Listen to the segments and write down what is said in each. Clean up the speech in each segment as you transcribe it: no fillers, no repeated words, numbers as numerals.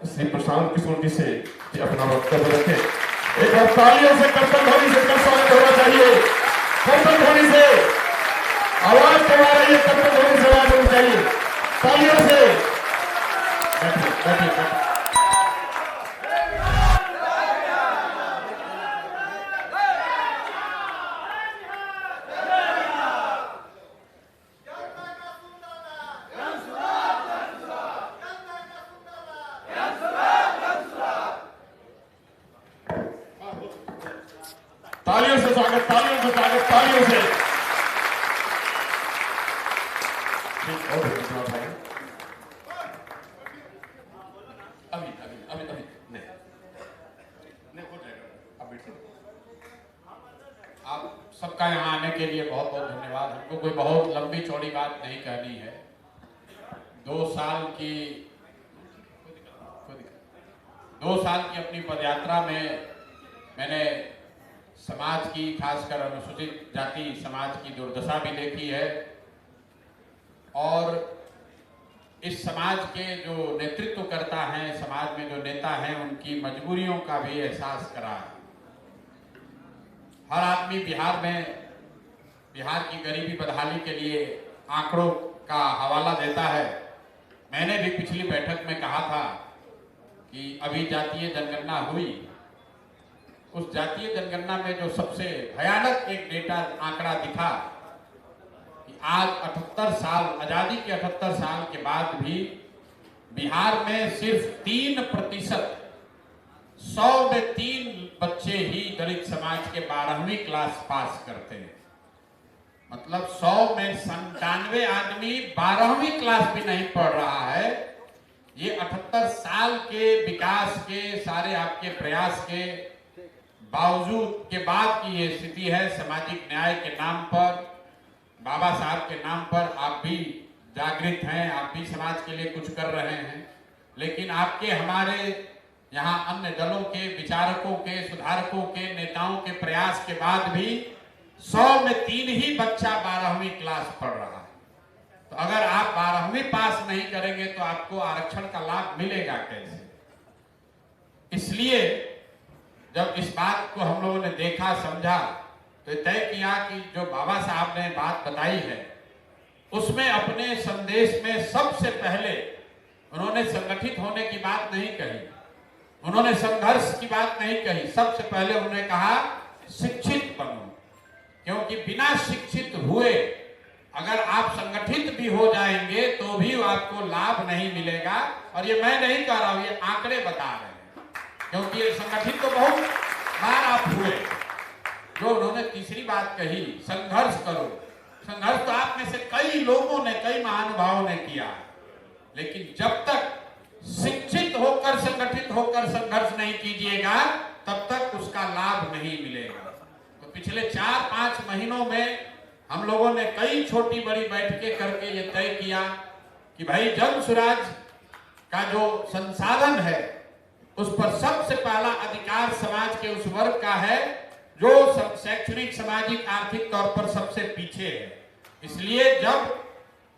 श्री प्रशांत किशोर जी से अपना वक्तव्य रखें। एक बार तालियों से कर्तन ध्वनि से स्वागत होना चाहिए। कर्तन ध्वनि से आवाज करवा रही है, कर्तन ध्वनि से आवाज होनी चाहिए, तालियों से। बैठिए। तालियों से स्वागत, तालियों से स्वागत, तालियों से। अभी नहीं हो जाएगा। अब आप सबका यहाँ आने के लिए बहुत बहुत धन्यवाद। हमको कोई बहुत लंबी चौड़ी बात नहीं कहनी है। 2 साल की अपनी पदयात्रा में मैंने समाज की, खासकर अनुसूचित जाति समाज की दुर्दशा भी देखी है और इस समाज के जो नेतृत्व करता है, समाज में जो नेता हैं, उनकी मजबूरियों का भी एहसास करा है। हर आदमी बिहार की गरीबी बदहाली के लिए आंकड़ों का हवाला देता है। मैंने भी पिछली बैठक में कहा था कि अभी जातीय जनगणना हुई, उस जातीय जनगणना में जो सबसे भयानक एक डेटा आंकड़ा दिखा कि आज 78 साल, आजादी के 78 साल के बाद भी बिहार में सिर्फ 3%, 100 में 3 बच्चे ही दलित समाज के 12वीं क्लास पास करते हैं। मतलब 100 में 97 आदमी 12वीं क्लास भी नहीं पढ़ रहा है। ये 78 साल के विकास के, सारे आपके प्रयास के बावजूद के बाद की ये स्थिति है। सामाजिक न्याय के नाम पर, बाबा साहब के नाम पर आप भी जागृत हैं, आप भी समाज के लिए कुछ कर रहे हैं, लेकिन आपके, हमारे यहाँ अन्य दलों के विचारकों के, सुधारकों के, नेताओं के प्रयास के बाद भी 100 में 3 ही बच्चा 12वीं क्लास पढ़ रहा है। तो अगर आप 12वीं पास नहीं करेंगे तो आपको आरक्षण का लाभ मिलेगा कैसे? इसलिए जब इस बात को हम लोगों ने देखा, समझा, तो तय किया कि जो बाबा साहब ने बात बताई है उसमें अपने संदेश में सबसे पहले उन्होंने संगठित होने की बात नहीं कही, उन्होंने संघर्ष की बात नहीं कही। सबसे पहले उन्होंने कहा शिक्षित बनो, क्योंकि बिना शिक्षित हुए अगर आप संगठित भी हो जाएंगे तो भी आपको लाभ नहीं मिलेगा। और ये मैं नहीं कह रहा हूं, ये आंकड़े बता रहे हैं, क्योंकि ये संगठित तो बहुत बार आप हुए। जो उन्होंने तीसरी बात कही, संघर्ष करो, संघर्ष तो आप में से कई लोगों ने, कई महानुभावों ने किया, लेकिन जब तक शिक्षित होकर, संगठित होकर संघर्ष नहीं कीजिएगा तब तक उसका लाभ नहीं मिलेगा। तो पिछले 4-5 महीनों में हम लोगों ने कई छोटी बड़ी बैठकें करके ये तय किया कि भाई जन स्वराज का जो संसाधन है उस पर सबसे पहला अधिकार समाज के उस वर्ग का है जो शैक्षणिक, सामाजिक, आर्थिक तौर पर सबसे पीछे है। इसलिए जब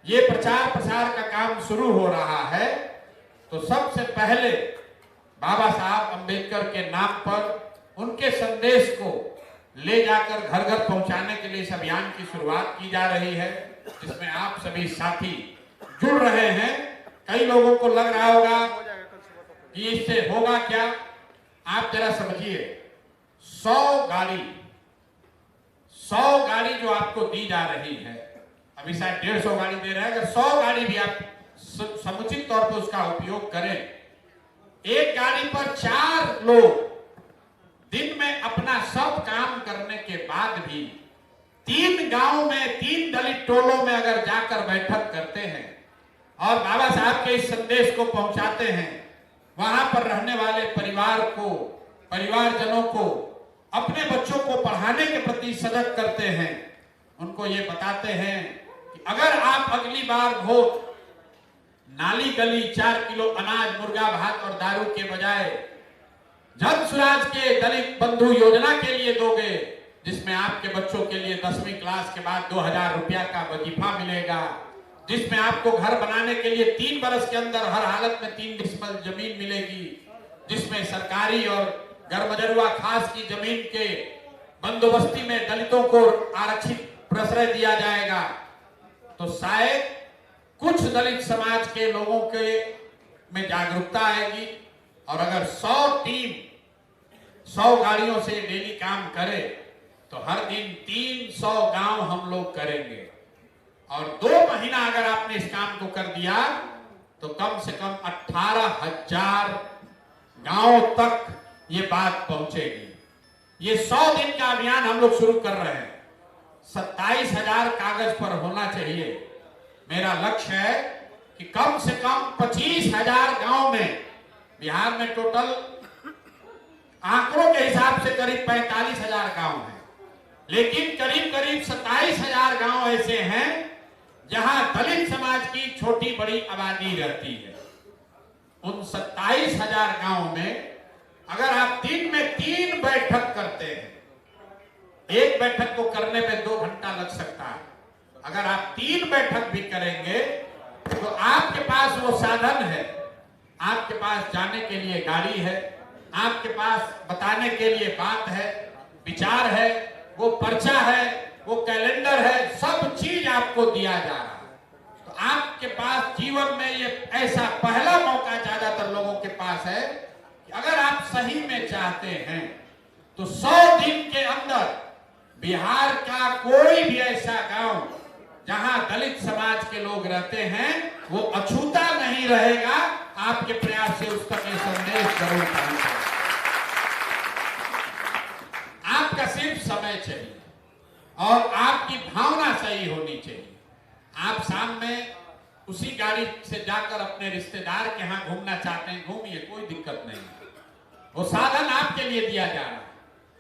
ये प्रचार प्रसार का काम शुरू हो रहा है तो सबसे पहले बाबा साहब अंबेडकर के नाम पर उनके संदेश को ले जाकर घर घर पहुंचाने के लिए इस अभियान की शुरुआत की जा रही है, जिसमें आप सभी साथी जुड़ रहे हैं। कई लोगों को लग रहा होगा कि इससे होगा क्या। आप जरा समझिए, 100 गाड़ी जो आपको दी जा रही है, अभी शायद 150 गाड़ी दे रहे हैं, अगर 100 गाड़ी भी आप समुचित तौर पर उसका उपयोग करें, एक गाड़ी पर 4 लोग दिन में अपना सब काम करने के बाद भी 3 गांव में, 3 दलित टोलों में अगर जाकर बैठक करते हैं और बाबा साहब के इस संदेश को पहुंचाते हैं, वहां पर रहने वाले परिवारजनों को, अपने बच्चों को पढ़ाने के प्रति सजग करते हैं, उनको ये बताते हैं कि अगर आप अगली बार वोट नाली गली 4 किलो अनाज, मुर्गा भात और दारू के बजाय जन स्वराज के दलित बंधु योजना के लिए दोगे, जिसमें आपके बच्चों के लिए 10वीं क्लास के बाद 2000 रुपया का वजीफा मिलेगा, जिसमें आपको घर बनाने के लिए 3 बरस के अंदर हर हालत में 3 डिसमिल जमीन मिलेगी, जिसमें सरकारी और गरमजरुआ खास की जमीन के बंदोबस्ती में दलितों को आरक्षित प्रश्रय दिया जाएगा, तो शायद कुछ दलित समाज के लोगों के में जागरूकता आएगी। और अगर 100 टीम 100 गाड़ियों से डेली काम करे तो हर दिन 300 गांव हम लोग करेंगे। और 2 महीना अगर आपने इस काम को कर दिया तो कम से कम 18,000 गांवों तक ये बात पहुंचेगी। ये 100 दिन का अभियान हम लोग शुरू कर रहे हैं। 27,000 कागज पर होना चाहिए। मेरा लक्ष्य है कि कम से कम 25,000 गांव में, बिहार में टोटल आंकड़ों के हिसाब से करीब 45,000 गांव हैं, लेकिन करीब करीब 27,000 गांव ऐसे हैं जहां दलित समाज की छोटी बड़ी आबादी रहती है। उन 27,000 गांव में अगर आप दिन में 3 बैठक करते हैं, एक बैठक को करने में 2 घंटा लग सकता है, अगर आप 3 बैठक भी करेंगे तो आपके पास वो साधन है, आपके पास जाने के लिए गाड़ी है, आपके पास बताने के लिए बात है, विचार है, वो पर्चा है, वो कैलेंडर है, सब चीज आपको दिया जा रहा है। तो आपके पास जीवन में ये ऐसा पहला मौका ज्यादातर लोगों के पास है कि अगर आप सही में चाहते हैं तो 100 दिन के अंदर बिहार का कोई भी ऐसा गांव जहां दलित समाज के लोग रहते हैं वो अछूता नहीं रहेगा। आपके प्रयास से उस तक ये संदेश जरूर पहुंचेगा। आपका सिर्फ समय चाहिए और आपकी भावना सही होनी चाहिए। आप शाम में उसी गाड़ी से जाकर अपने रिश्तेदार के यहाँ घूमना चाहते हैं, घूमिए, कोई दिक्कत नहीं। वो साधन आपके लिए दिया जा रहा है।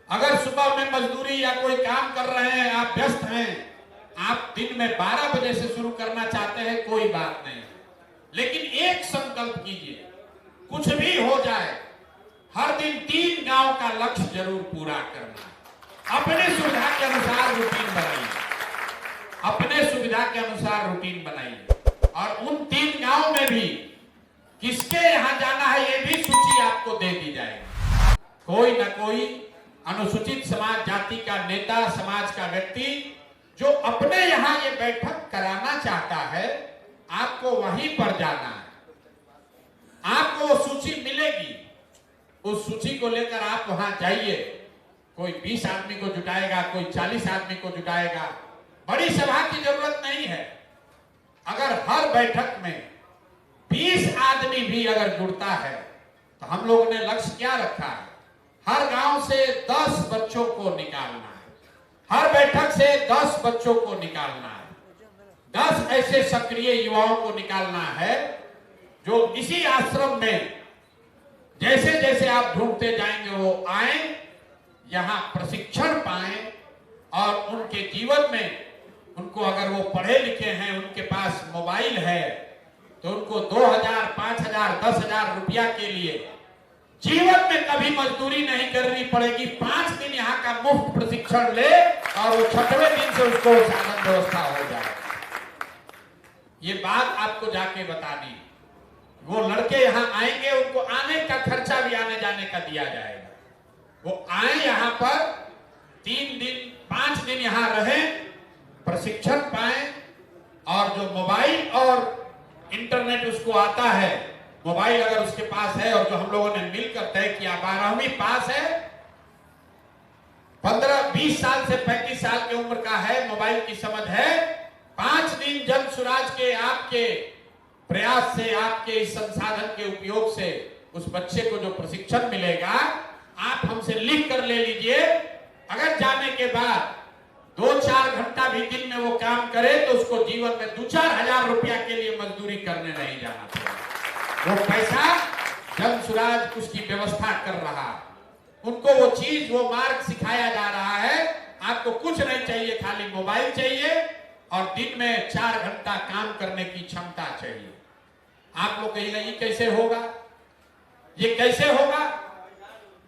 अगर सुबह में मजदूरी या कोई काम कर रहे हैं, आप व्यस्त हैं, आप दिन में 12 बजे से शुरू करना चाहते हैं, कोई बात नहीं, लेकिन एक संकल्प कीजिए, कुछ भी हो जाए हर दिन 3 गांव का लक्ष्य जरूर पूरा करना है। अपने सुविधा के अनुसार रूटीन बनाइए, अपने सुविधा के अनुसार रूटीन बनाइए और उन 3 गांव में भी किसके यहां जाना है ये भी सूची आपको दे दी जाएगी। कोई ना कोई अनुसूचित समाज जाति का नेता, समाज का व्यक्ति जो अपने यहां ये बैठक कराना चाहता है, आपको वहीं पर जाना है। आपको वो सूची मिलेगी, उस सूची को लेकर आप वहां जाइए। कोई 20 आदमी को जुटाएगा, कोई 40 आदमी को जुटाएगा, बड़ी सभा की जरूरत नहीं है। अगर हर बैठक में 20 आदमी भी अगर जुड़ता है तो हम लोगों ने लक्ष्य क्या रखा है, हर गांव से 10 बच्चों को निकालना है, हर बैठक से 10 बच्चों को निकालना है, 10 ऐसे सक्रिय युवाओं को निकालना है जो इसी आश्रम में जैसे जैसे आप ढूंढते जाएंगे वो आए, यहां प्रशिक्षण पाएं और उनके जीवन में उनको, अगर वो पढ़े लिखे हैं, उनके पास मोबाइल है, तो उनको 2,000, 5,000, 10,000 रुपया के लिए जीवन में कभी मजदूरी नहीं करनी पड़ेगी। 5 दिन यहाँ का मुफ्त प्रशिक्षण ले और वो 6वें दिन से उसको साधन व्यवस्था हो जाए। ये बात आपको जाके बतानी। वो लड़के यहाँ आएंगे, उनको आने का खर्चा भी आने जाने का दिया जाएगा। वो आए यहाँ पर 3 दिन 5 दिन यहाँ रहें, प्रशिक्षण पाएं और जो मोबाइल और इंटरनेट उसको आता है, मोबाइल अगर उसके पास है और जो हम लोगों ने मिलकर तय किया 12वीं पास है, 15-20 साल से 35 साल की उम्र का है, मोबाइल की समझ है, 5 दिन जन सुराज के आपके प्रयास से, आपके इस संसाधन के उपयोग से उस बच्चे को जो प्रशिक्षण मिलेगा, आप हमसे लिख कर ले लीजिए। अगर जाने के बाद 2-4 घंटा भी दिन में वो काम करे तो उसको जीवन में 2-4 हजार रुपया के लिए मजदूरी करने नहीं जाना पड़ेगा। वो पैसा जन सुराज उसकी व्यवस्था कर रहा, उनको वो चीज, वो मार्ग सिखाया जा रहा है। आपको कुछ नहीं चाहिए, खाली मोबाइल चाहिए और दिन में 4 घंटा काम करने की क्षमता चाहिए। आप लोग कहेंगे ये कैसे होगा, ये कैसे होगा?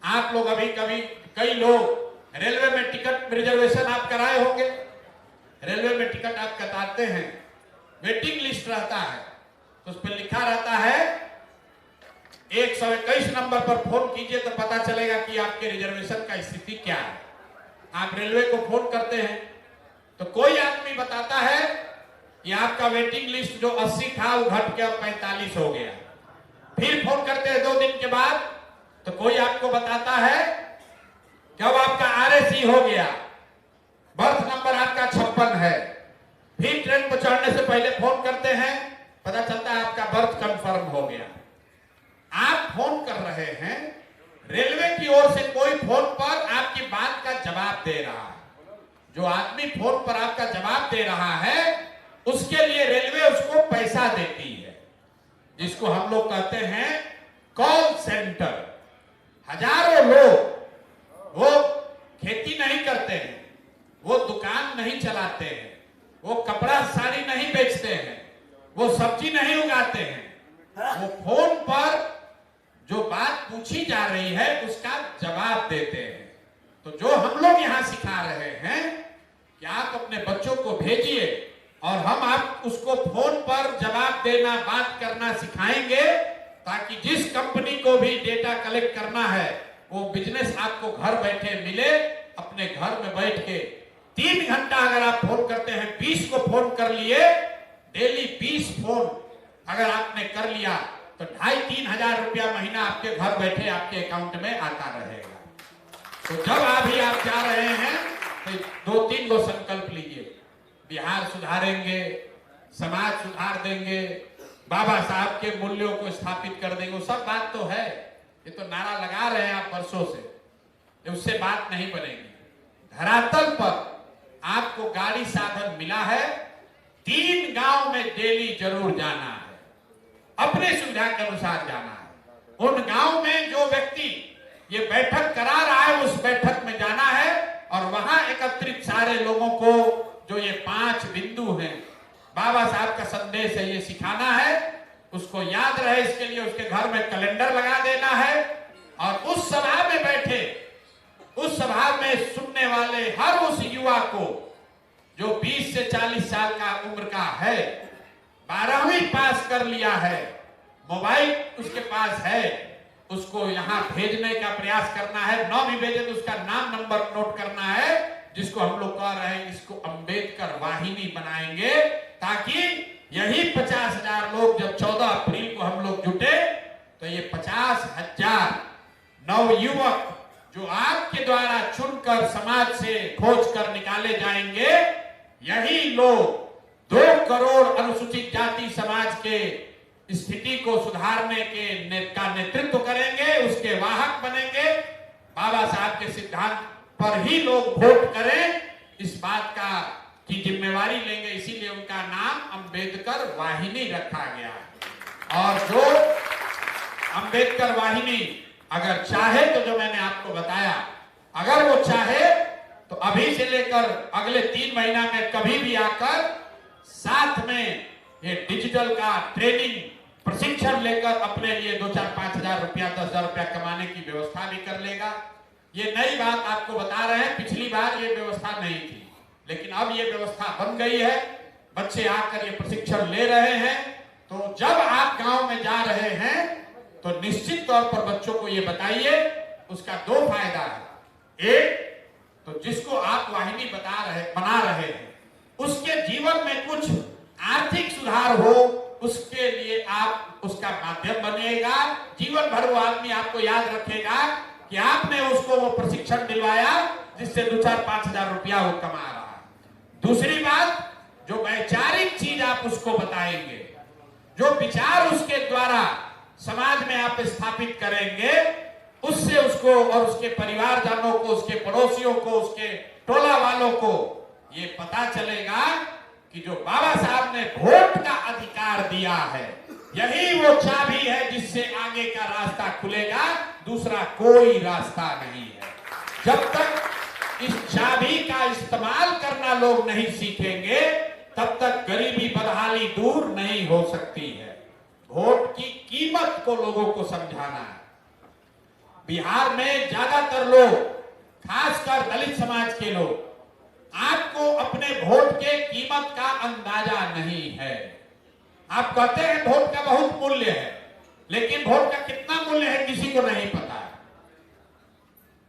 आप लोग अभी कभी कई लोग रेलवे में टिकट रिजर्वेशन आप कराए होंगे, रेलवे में टिकट आप कटाते हैं वेटिंग लिस्ट रहता है, तो उस पर लिखा रहता है 121 नंबर पर फोन कीजिए तो पता चलेगा कि आपके रिजर्वेशन का स्थिति क्या है। आप रेलवे को फोन करते हैं तो कोई आदमी बताता है कि आपका वेटिंग लिस्ट जो 80 था वो घट के अब 45 हो गया। फिर फोन करते हैं 2 दिन के बाद तो कोई आपको बताता है कि अब आपका RAC हो गया, बर्थ नंबर आपका 56 है। फिर ट्रेन पर चढ़ने से पहले फोन करते हैं, पता चलता है आपका बर्थ कंफर्म हो गया। आप फोन कर रहे हैं, रेलवे की ओर से कोई फोन पर आपकी बात का जवाब दे रहा है। जो आदमी फोन पर आपका जवाब दे रहा है उसके लिए रेलवे उसको पैसा देती है, जिसको हम लोग कहते हैं कॉल सेंटर। हजारों लोग वो खेती नहीं करते हैं, वो दुकान नहीं चलाते हैं, वो कपड़ा साड़ी नहीं बेचते हैं, वो सब्जी नहीं उगाते हैं, वो फोन पर जो बात पूछी जा रही है उसका जवाब देते हैं। तो जो हम लोग यहां सिखा रहे हैं कि आप अपने बच्चों को भेजिए और हम आप उसको फोन पर जवाब देना, बात करना सिखाएंगे, ताकि जिस कंपनी को भी डेटा कलेक्ट करना है वो बिजनेस आपको घर बैठे मिले। अपने घर में बैठ के 3 घंटा अगर आप फोन करते हैं, 20 को फोन कर लिए, डेली 20 फोन अगर आपने कर लिया तो 2,500-3 हजार रुपया महीना आपके घर बैठे आपके अकाउंट में आता रहेगा। तो जब अभी आप जा रहे हैं तो 2-3 गो संकल्प लीजिए, बिहार सुधारेंगे, समाज सुधार देंगे, बाबा साहब के मूल्यों को स्थापित कर देंगे। वो सब बात तो है, ये तो नारा लगा रहे हैं आप वर्षों से, उससे बात नहीं बनेगी। धरातल पर आपको गाड़ी साधन मिला है, 3 गांव में डेली जरूर जाना है, अपने सुविधा के अनुसार जाना है। उन गांव में जो व्यक्ति ये बैठक करा रहा है उस बैठक में जाना है और वहां एकत्रित सारे लोगों को जो ये 5 बिंदु हैं, बाबा साहब का संदेश है, ये सिखाना है, उसको याद रहे। इसके लिए उसके घर में कैलेंडर लगा देना है और उस सभा में बैठे, उस सभा में सुनने वाले हर उस युवा को जो 20 से 40 साल का उम्र का है, 12वीं पास कर लिया है, मोबाइल उसके पास है, उसको यहाँ भेजने का प्रयास करना है। 9वीं भेजे तो उसका नाम नंबर नोट करना है, जिसको हम लोग कह रहे हैं इसको अंबेडकर वाहिनी बनाएंगे, ताकि यही 50,000 लोग जब 14 अप्रैल को हम लोग जुटे तो ये 50,000 नवयुवक जो आपके द्वारा चुनकर समाज से खोज कर निकाले जाएंगे, यही लोग 2 करोड़ अनुसूचित जाति समाज के स्थिति को सुधारने का नेतृत्व करेंगे, उसके वाहक बनेंगे। बाबा साहब के सिद्धांत पर ही लोग वोट करें, इस बात का की जिम्मेवारी लेंगे। इसीलिए उनका नाम अंबेडकर वाहिनी रखा गया। और जो अंबेडकर वाहिनी अगर चाहे तो, जो मैंने आपको बताया, अगर वो चाहे तो अभी से लेकर अगले 3 महीना में कभी भी आकर साथ में ये डिजिटल का ट्रेनिंग प्रशिक्षण लेकर अपने लिए 2-4-5 हजार रुपया, 10 हजार रुपया कमाने की व्यवस्था भी कर लेगा। ये नई बात आपको बता रहे हैं, पिछली बार ये व्यवस्था नहीं थी, लेकिन अब ये व्यवस्था बन गई है। बच्चे आकर ये प्रशिक्षण ले रहे हैं। तो जब आप गांव में जा रहे हैं तो निश्चित तौर पर बच्चों को ये बताइए, उसका 2 फायदा है। एक तो जिसको आप वाहिनी बना रहे हैं उसके जीवन में कुछ आर्थिक सुधार हो, उसके लिए आप उसका माध्यम बनेगा। जीवन भर वो आदमी आपको याद रखेगा कि आपने उसको वो प्रशिक्षण दिलवाया जिससे 2-4-5 हजार रुपया वो कमा रहा है। दूसरी बात, जो वैचारिक चीज आप उसको बताएंगे, जो विचार उसके द्वारा समाज में आप स्थापित करेंगे, उससे उसको और उसके परिवारजनों को, उसके पड़ोसियों को, उसके टोला वालों को ये पता चलेगा कि जो बाबा साहब ने वोट का अधिकार दिया है, यही वो चाबी है जिससे आगे का रास्ता खुलेगा, दूसरा कोई रास्ता नहीं है। जब तक इस चाबी का इस्तेमाल करना लोग नहीं सीखेंगे, तब तक गरीबी बदहाली दूर नहीं हो सकती है। वोट की कीमत को लोगों को समझाना है। बिहार में ज्यादातर लोग, खासकर दलित समाज के लोग, आपको अपने वोट के कीमत का अंदाजा नहीं है। आप कहते हैं वोट का बहुत मूल्य है, लेकिन वोट का कितना मूल्य है किसी को नहीं पता है।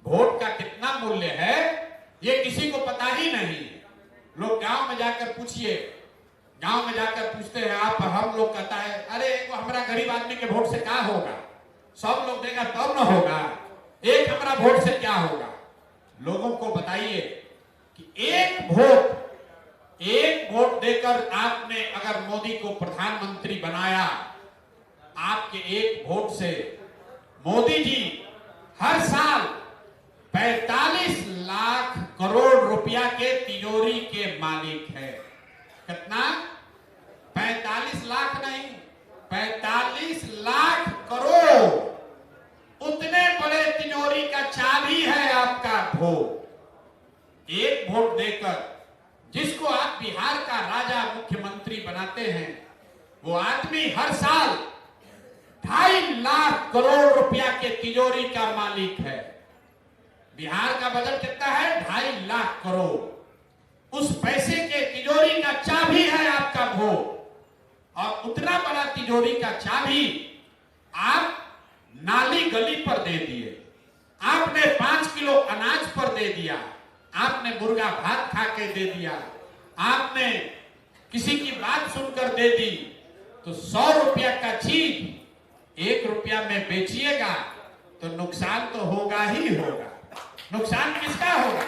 वोट का कितना मूल्य है ये किसी को पता ही नहीं। लोग गांव में जाकर पूछिए, गांव में जाकर पूछते हैं आप, हम लोग कहता है अरे वो हमारा गरीब आदमी के वोट से क्या होगा, सब लोग देगा तब न होगा, एक हमारा वोट से क्या होगा। लोगों को बताइए कि एक वोट देकर आपने अगर मोदी को प्रधानमंत्री बनाया, आपके एक वोट से मोदी जी हर साल 45 लाख करोड़ रुपया के तिजोरी के मालिक है। कितना? 45 लाख नहीं, 45 लाख करोड़। उतने बड़े तिजोरी का चाबी है आपका वोट। एक वोट देकर जिसको आप बिहार का राजा मुख्यमंत्री बनाते हैं, वो आदमी हर साल 2.5 लाख करोड़ रुपया के तिजोरी का मालिक है। बिहार का बजट कितना है? 2.5 लाख करोड़। उस पैसे के तिजोरी का चाबी है आपका वोट। और उतना बड़ा तिजोरी का चाबी आप नाली गली पर दे दिए, आपने 5 किलो अनाज पर दे दिया, आपने मुर्गा भात खा के दे दिया, आपने किसी की बात सुनकर दे दी, तो 100 रुपया का चीज 1 रुपया में बेचिएगा तो नुकसान तो होगा ही होगा। नुकसान किसका होगा?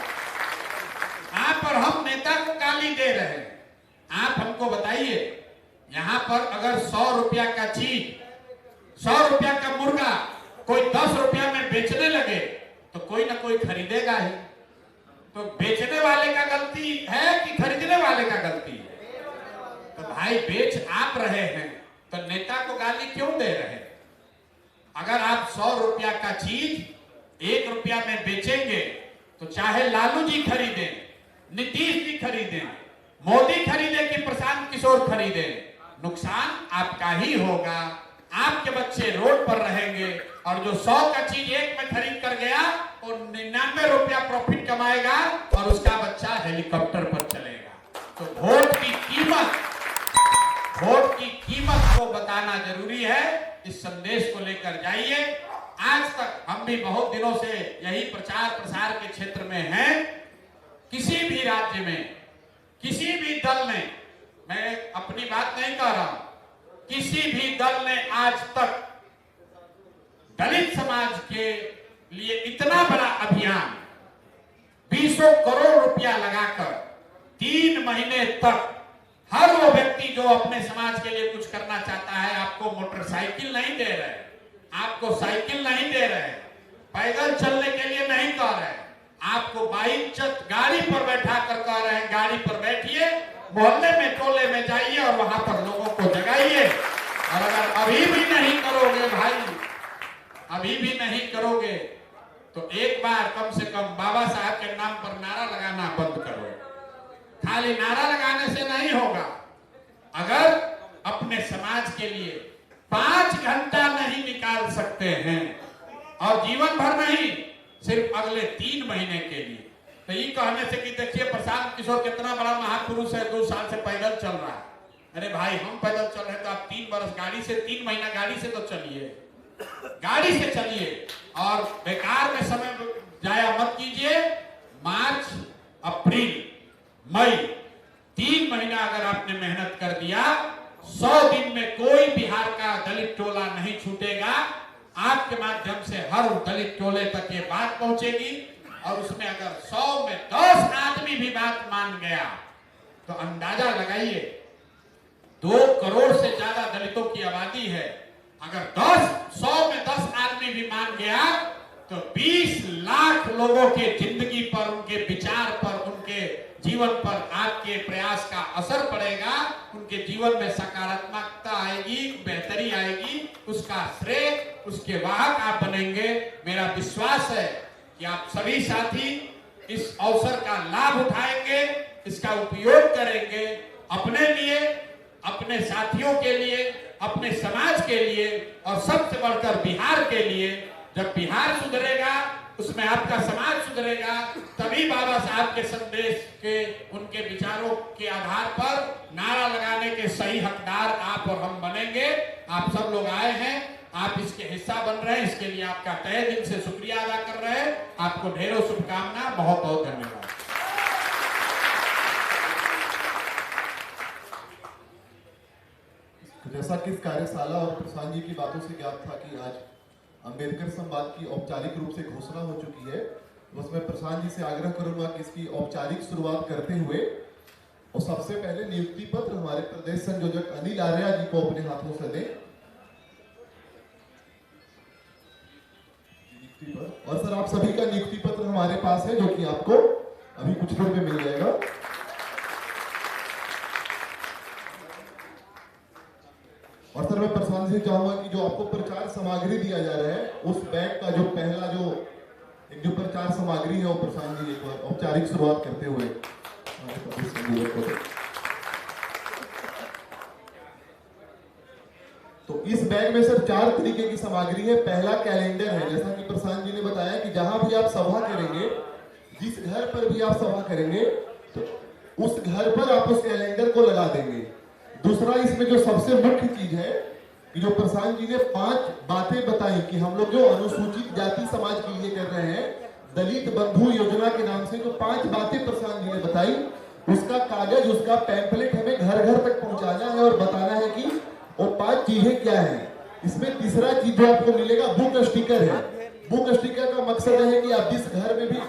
आप और हम नेता को गाली दे रहे हैं। आप हमको बताइए, यहां पर अगर 100 रुपया का चीज, 100 रुपया का मुर्गा कोई 10 रुपया में बेचने लगे तो कोई ना कोई खरीदेगा ही। तो बेचने वाले का गलती है कि खरीदने वाले का गलती है? तो भाई बेच आप रहे हैं तो नेता को गाली क्यों दे रहे हैं? अगर आप 100 रुपया का चीज 1 रुपया में बेचेंगे तो चाहे लालू जी खरीदें, नीतीश जी खरीदें, मोदी खरीदे कि प्रशांत किशोर खरीदे, नुकसान आपका ही होगा। आपके बच्चे रोड पर रहेंगे और जो 100 का चीज 1 में खरीद कर गया वो 99 रुपया प्रॉफिट कमाएगा और उसका बच्चा हेलीकॉप्टर पर चलेगा। तो वोट की कीमत को बताना जरूरी है। इस संदेश को लेकर जाइए। आज तक हम भी बहुत दिनों से यही प्रचार प्रसार के क्षेत्र में हैं। किसी भी राज्य में, किसी भी दल ने, मैं अपनी बात नहीं कह रहा हूं, किसी भी दल ने आज तक दलित समाज के लिए इतना बड़ा अभियान 20 करोड़ रुपया लगाकर 3 महीने तक हर वो व्यक्ति जो अपने समाज के लिए कुछ करना चाहता है, आपको मोटरसाइकिल नहीं दे रहे, आपको साइकिल नहीं दे रहे, पैदल चलने के लिए नहीं कह रहे, आपको बाइक गाड़ी पर बैठा कर कह रहे हैं गाड़ी पर बैठिए, मोहल्ले में टोले में जाइए और वहां पर लोगों को जगाइए। और अगर अभी भी नहीं करोगे भाई, अभी भी नहीं करोगे तो एक बार कम से कम बाबा साहब के नाम पर नारा लगाना बंद करो। खाली नारा लगाने से नहीं होगा। अगर अपने समाज के लिए 5 घंटा नहीं निकाल सकते हैं और जीवन भर नहीं, सिर्फ अगले 3 महीने के लिए, तो ये कहने से कि देखिए प्रशांत किशोर कितना बड़ा महापुरुष है, 2 साल से पैदल चल रहा है। अरे भाई हम पैदल चल रहे हैं तो आप 3 बरस गाड़ी से, 3 महीना गाड़ी से तो चलिए, गाड़ी से चलिए और बेकार में समय जाया मत कीजिए। मार्च, अप्रैल, मई 3 महीना अगर आपने मेहनत कर दिया, 100 दिन में कोई बिहार का दलित टोला नहीं छूटेगा। आपके माध्यम से हर दलित टोले तक ये बात पहुंचेगी और उसमें अगर 100 में 10 आदमी भी बात मान गया तो अंदाजा लगाइए, 2 करोड़ से ज्यादा दलितों की आबादी है। अगर 100 में 10 आदमी भी मान गया तो 20 लाख लोगों के जिंदगी पर, उनके विचार पर, उनके जीवन पर आपके प्रयास का असर पड़ेगा। उनके जीवन में सकारात्मकता आएगी, बेहतरी आएगी, उसका श्रेय, उसके वाहक आप बनेंगे। मेरा विश्वास है कि आप सभी साथी इस अवसर का लाभ उठाएंगे, इसका उपयोग करेंगे अपने लिए, अपने साथियों के लिए, अपने समाज के लिए और सबसे बढ़कर बिहार के लिए। जब बिहार सुधरेगा उसमें आपका समाज सुधरेगा, तभी बाबा साहब के संदेश के, उनके विचारों के आधार पर नारा लगाने के सही हकदार आप और हम बनेंगे। आप सब लोग आए हैं, आप इसके हिस्सा बन रहे हैं, इसके लिए आपका तहे दिल से शुक्रिया अदा कर रहे हैं। आपको ढेरों शुभकामना, बहुत बहुत धन्यवाद। जैसा कि इस कार्यशाला और प्रशांत जी की बातों से ज्ञात था कि आज अंबेडकर संवाद की औपचारिक रूप से घोषणा हो चुकी है, तो उसमें प्रशांत जी से आग्रह करूंगा कि इसकी औपचारिक शुरुआत करते हुए और सबसे पहले नियुक्ति पत्र हमारे प्रदेश संयोजक अनिल आर्या जी को अपने हाथों से दें। और सर, आप सभी का नियुक्ति पत्र हमारे पास है, जो कि आपको अभी कुछ देर में मिल जाएगा। और सर, मैं प्रशांत से चाहूंगा कि जो आपको प्रचार सामग्री दिया जा रहा है, उस बैग का जो पहला जो प्रचार सामग्री है, वो प्रशांत जी एक बार औपचारिक शुरुआत करते हुए। तो इस बैग में सर 4 तरीके की सामग्री है। पहला कैलेंडर है, जैसा कि प्रशांत जी ने बताया कि जहां भी आप सभा करेंगे, जिस घर पर भी आप सभा करेंगे, तो उस घर पर आप उस कैलेंडर को लगा देंगे। दूसरा, इसमें जो सबसे मुख्य चीज है कि जो प्रशांत जी ने 5 बातें बताई कि हम लोग जो अनुसूचित जाति समाज के लिए कर रहे हैं, दलित बंधु योजना के नाम से जो 5 बातें प्रशांत जी ने बताई, उसका कागज, उसका पैम्पलेट हमें घर घर तक पहुंचाना है और बताना है कि वो 5 चीजें क्या है। इसमें तीसरा चीज जो आपको मिलेगा, बुक स्टिकर है। बुक स्टिकर का मकसद है कि आप जिस घर में भी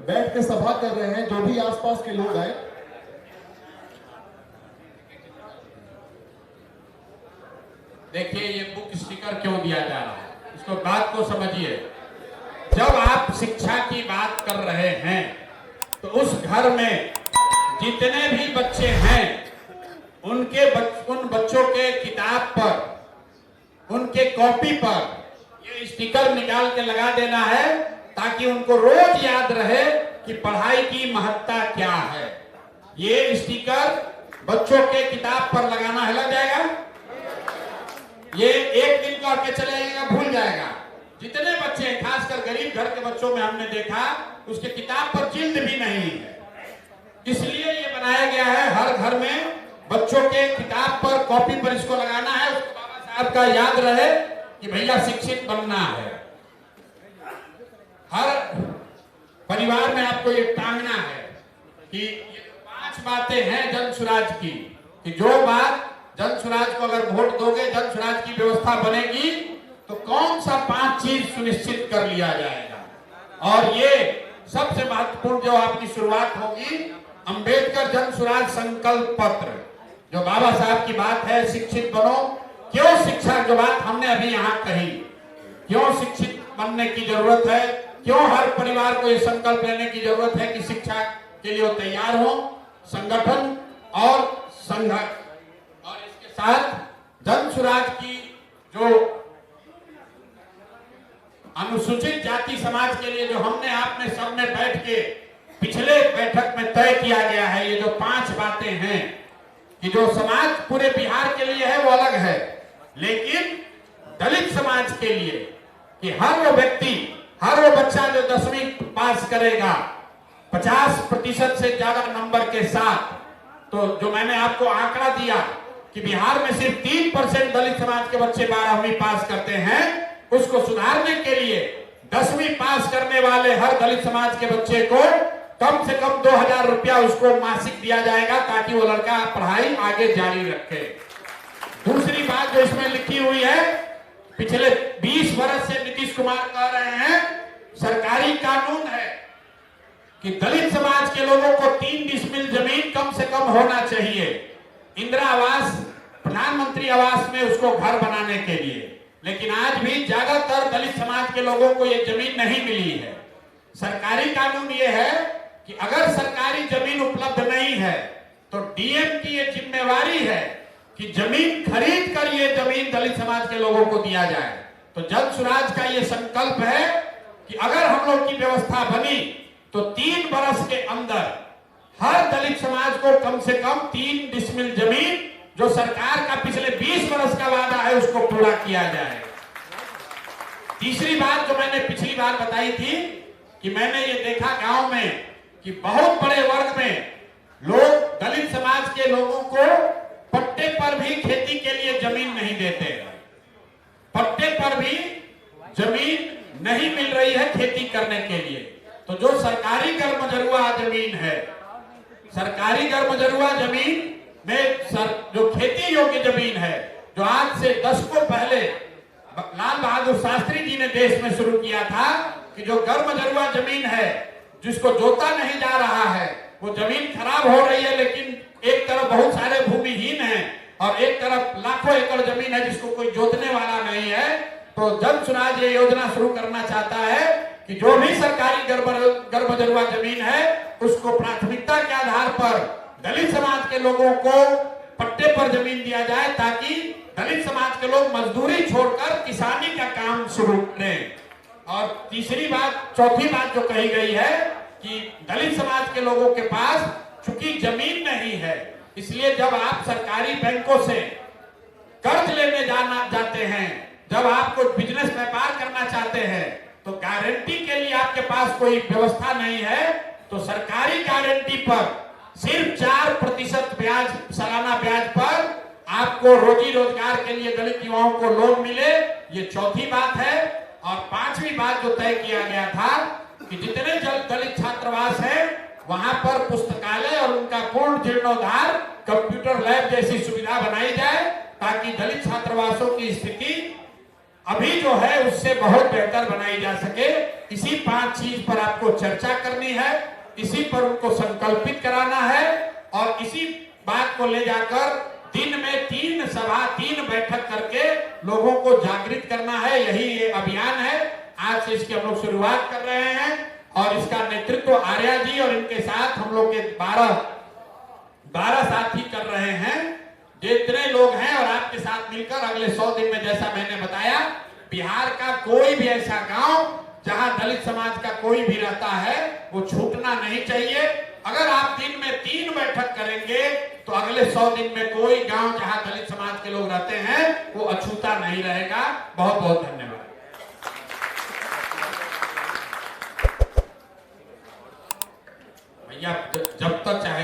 बैठ के सभा कर रहे हैं, जो भी आसपास के लोग आए, देखिए ये बुक स्टिकर क्यों दिया जा रहा है, इसको बात को समझिए। जब आप शिक्षा की बात कर रहे हैं, तो उस घर में जितने भी बच्चे हैं, उन बच्चों के किताब पर, उनके कॉपी पर ये स्टिकर निकाल के लगा देना है, ताकि उनको रोज याद रहे कि पढ़ाई की महत्ता क्या है। ये स्टिकर बच्चों के किताब पर लगाना है, लग जाएगा। ये एक दिन करके चले जाएगा, भूल जाएगा। जितने बच्चे हैं, खासकर गरीब घर के बच्चों में हमने देखा, उसके किताब पर जिल्द भी नहीं है। इसलिए ये बनाया गया है, हर घर में बच्चों के किताब पर, कॉपी पर इसको लगाना है। उसको बाबा साहब का याद रहे कि भैया शिक्षित बनना है। हर परिवार में आपको ये टांगना है कि ये 5 बातें हैं जन सुराज की, कि जो बात जन सुराज को अगर वोट दोगे, जन सुराज की व्यवस्था बनेगी, तो कौन सा 5 चीज सुनिश्चित कर लिया जाएगा। और ये सबसे महत्वपूर्ण जो आपकी शुरुआत होगी, अंबेडकर जन सुराज संकल्प पत्र, जो बाबा साहब की बात है, शिक्षित बनो। क्यों शिक्षा की बात हमने अभी यहाँ कही, क्यों शिक्षित बनने की जरूरत है, क्यों हर परिवार को ये संकल्प लेने की जरूरत है कि शिक्षा के लिए वो तैयार हो, संगठन और संघर्ष। और इसके साथ जन सुराज की जो अनुसूचित जाति समाज के लिए जो हमने आपने सबने बैठ के पिछले बैठक में तय किया गया है, ये जो 5 बातें हैं कि जो समाज पूरे बिहार के लिए है वो अलग है, लेकिन दलित समाज के लिए कि हर वो व्यक्ति, हर वो बच्चा जो 10वीं पास करेगा 50% से ज्यादा नंबर के साथ, तो जो मैंने आपको आंकड़ा दिया कि बिहार में सिर्फ 3% दलित समाज के बच्चे 12वीं पास करते हैं, उसको सुधारने के लिए 10वीं पास करने वाले हर दलित समाज के बच्चे को कम से कम 2000 रुपया उसको मासिक दिया जाएगा, ताकि वो लड़का पढ़ाई आगे जारी रखे। दूसरी बात जो इसमें लिखी हुई है, पिछले 20 वर्ष से नीतीश कुमार कह रहे हैं, सरकारी कानून है कि दलित समाज के लोगों को 3 डिसमिल जमीन कम से कम होना चाहिए इंदिरा आवास, प्रधानमंत्री आवास में उसको घर बनाने के लिए। लेकिन आज भी ज्यादातर दलित समाज के लोगों को ये जमीन नहीं मिली है। सरकारी कानून ये है कि अगर सरकारी जमीन उपलब्ध नहीं है, तो डीएम की ये जिम्मेवारी है कि जमीन खरीद कर ये जमीन दलित समाज के लोगों को दिया जाए। तो जन सुराज का ये संकल्प है कि अगर हम लोग की व्यवस्था बनी, तो 3 वर्ष के अंदर हर दलित समाज को कम से कम 3 डिसमिल जमीन, जो सरकार का पिछले 20 वर्ष का वादा है, उसको पूरा किया जाए। तीसरी बात जो मैंने पिछली बार बताई थी कि मैंने ये देखा गांव में कि बहुत बड़े वर्ग में लोग, दलित समाज के लोगों को पट्टे पर भी खेती के लिए जमीन नहीं देते, पट्टे पर भी जमीन नहीं मिल रही है खेती करने के लिए। तो जो सरकारी गर्मजरुआ जमीन है, सरकारी गर्मजरुआ जमीन में जो खेती योग्य जमीन है, जो आज से दशकों पहले लाल बहादुर शास्त्री जी ने देश में शुरू किया था कि जो गर्मजरुआ जमीन है जिसको जोता नहीं जा रहा है, वो जमीन खराब हो रही है, लेकिन एक तरफ बहुत सारे भूमिहीन हैं और एक तरफ लाखों एकड़ जमीन है जिसको कोई जोतने वाला नहीं है। तो जन स्वराज ये योजना शुरू करना चाहता है कि जो भी सरकारी गर्भजरुआ जमीन है उसको प्राथमिकता के आधार पर दलित समाज के लोगों को पट्टे पर जमीन दिया जाए, ताकि दलित समाज के लोग मजदूरी छोड़कर किसानी का काम शुरू करें। और तीसरी बात, चौथी बात जो कही गई है कि दलित समाज के लोगों के पास चूंकि जमीन नहीं है, इसलिए जब आप सरकारी बैंकों से कर्ज लेने जाते हैं, जब आप कोई बिजनेस व्यापार करना चाहते हैं, तो गारंटी के लिए आपके पास कोई व्यवस्था नहीं है, तो सरकारी गारंटी पर सिर्फ 4% ब्याज, सालाना ब्याज पर आपको रोजी रोजगार के लिए दलित युवाओं को लोन मिले। ये चौथी बात है। और पांचवी बात जो तय किया गया था कि जितने दलित छात्रावास है वहां पर पुस्तकालय और उनका पूर्ण जीर्णोद्धार, कंप्यूटर लैब जैसी सुविधा बनाई जाए, ताकि दलित छात्रावासों की स्थिति अभी जो है उससे बहुत बेहतर बनाई जा सके। इसी 5 चीज पर आपको चर्चा करनी है, इसी पर उनको संकल्पित कराना है और इसी बात को ले जाकर दिन में 3 सभा, 3 बैठक करके लोगों को जागृत करना है। यही ये अभियान है। आज से इसकी हम लोग शुरुआत कर रहे हैं और इसका नेतृत्व आर्या जी और इनके साथ हम लोग के 12 साथी कर रहे हैं। जितने लोग हैं और आपके साथ मिलकर अगले 100 दिन में, जैसा मैंने बताया, बिहार का कोई भी ऐसा गांव जहां दलित समाज का कोई भी रहता है वो छूटना नहीं चाहिए। अगर आप दिन में 3 बैठक करेंगे तो अगले 100 दिन में कोई गांव जहां दलित समाज के लोग रहते हैं वो अछूता नहीं रहेगा। बहुत बहुत धन्यवाद। भैया जब तक चाहे